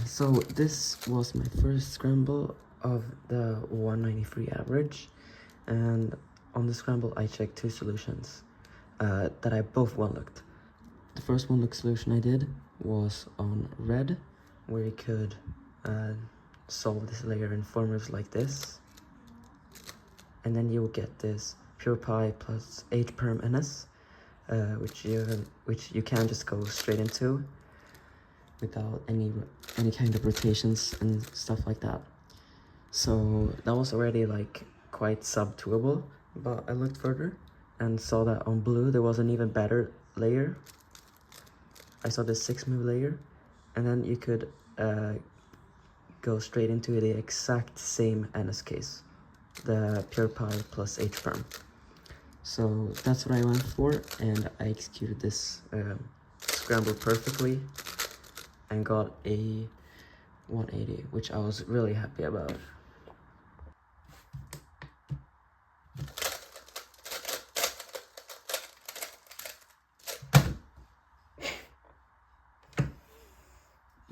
So this was my first scramble of the 193 average, and on the scramble I checked two solutions that I both one-looked. The first one-look solution I did was on red, where you could solve this layer in formulas like this, and then you will get this pure pi plus h perm ns, which you can just go straight into without any kind of rotations and stuff like that. So that was already like quite sub-doable, but I looked further and saw that on blue there was an even better layer. I saw this 6-move layer, and then you could go straight into the exact same NS case, the pure pi plus h perm. So that's what I went for, and I executed this scramble perfectly and got a 180, which I was really happy about.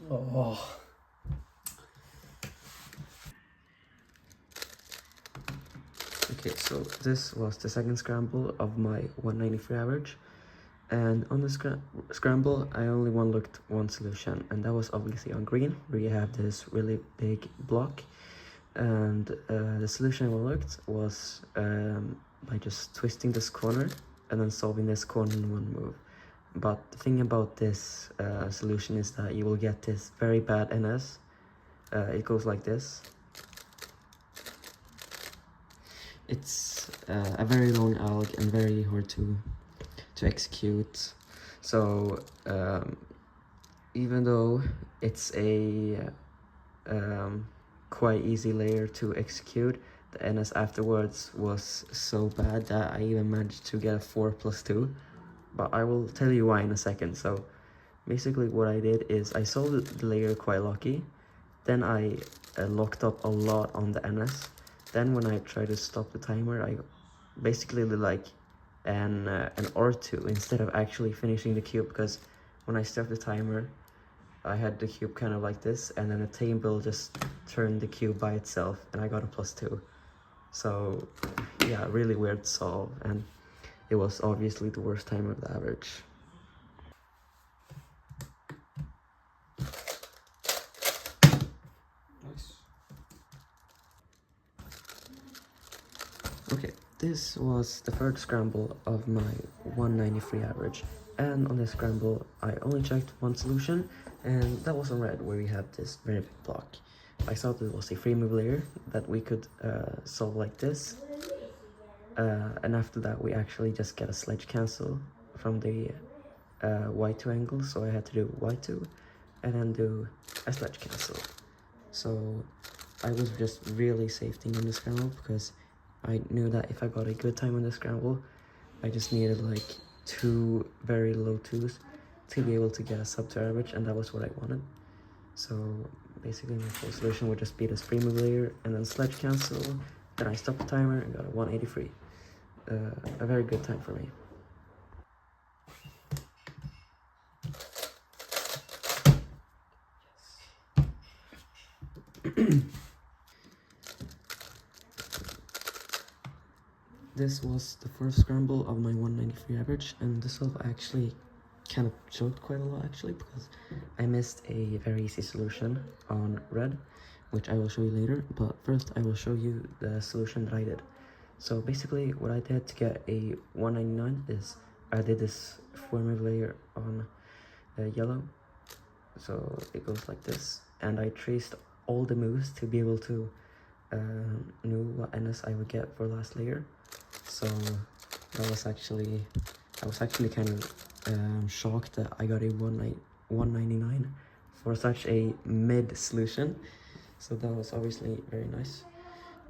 Oh. Okay, so this was the second scramble of my 193 average, and on the scramble I only one-looked one solution, and that was obviously on green, where you have this really big block. And the solution I one-looked was by just twisting this corner and then solving this corner in one move. But the thing about this solution is that you will get this very bad NS. It goes like this. It's a very long alg and very hard to execute. So even though it's a quite easy layer to execute, the NS afterwards was so bad that I even managed to get a 4+2, but I will tell you why in a second. So basically what I did is I saw the layer quite lucky, then I locked up a lot on the NS. Then when I tried to stop the timer, I basically did like an R2 instead of actually finishing the cube, because when I stopped the timer I had the cube kind of like this, and then the table just turned the cube by itself, and I got a +2. So yeah, really weird solve, and it was obviously the worst time of the average. Nice. Okay, this was the third scramble of my 193 average, and on this scramble I only checked one solution, and that was on red, where we had this very big block. I thought it was a 3-move layer that we could solve like this, and after that we actually just get a sledge cancel from the y2 angle, so I had to do y2 and then do a sledge cancel. So I was just really safety on the scramble, because I knew that if I got a good time on the scramble, I just needed like 2 very low 2s to be able to get a sub 2 average, and that was what I wanted. So basically my full solution would just be this 3-move layer and then sledge cancel. Then I stopped the timer and got a 183. A very good time for me. This was the first scramble of my 193 average, and this solve actually kind of choked quite a lot actually, because I missed a very easy solution on red, which I will show you later. But first I will show you the solution that I did. So basically what I did to get a 199 is I did this 4-move layer on yellow, so it goes like this, and I traced all the moves to be able to know what NS I would get for last layer. So I was actually kind of shocked that I got a 199 for such a mid solution. So that was obviously very nice.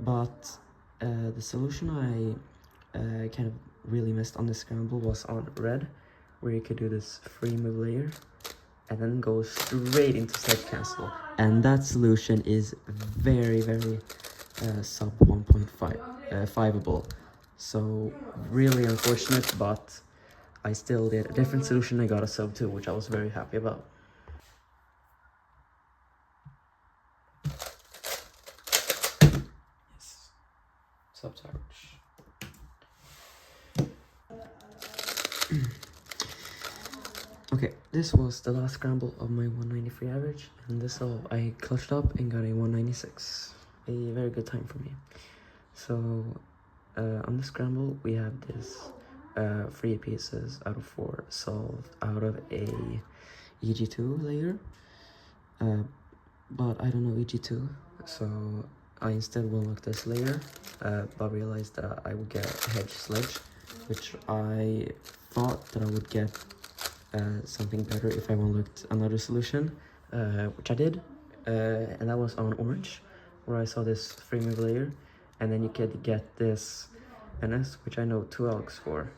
But the solution I kind of really missed on the scramble was on red, where you could do this 3-move layer and then go straight into sledge cancel. And that solution is very sub 1.5 5able. So really unfortunate, but I still did a different solution. I got a sub 2, which I was very happy about. average. Okay, this was the last scramble of my 193 average, and this all I clutched up and got a 196. A very good time for me. So on the scramble we have this 3 pieces out of 4 solved out of a EG2 layer, but I don't know EG2, so I instead will look this layer, but realized that I would get a hedge sledge, which I thought that I would get something better if I looked another solution, which I did, and that was on orange, where I saw this 3 move layer, and then you could get this NS, which I know 2 algs for.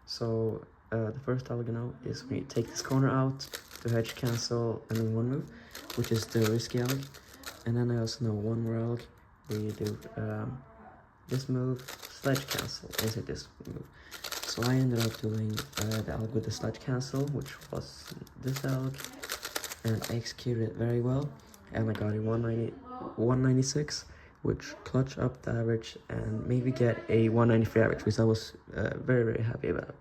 So the first alg now is when you take this corner out to hedge cancel and then 1 move, which is the risky alg, and then I also know 1 more alg where you do this move, sledge cancel, is it this move. So I ended up doing the alg with the sledge cancel, which was this alg, and I executed it very well, and I got a 196, which clutched up the average and made me get a 193 average, which I was very happy about.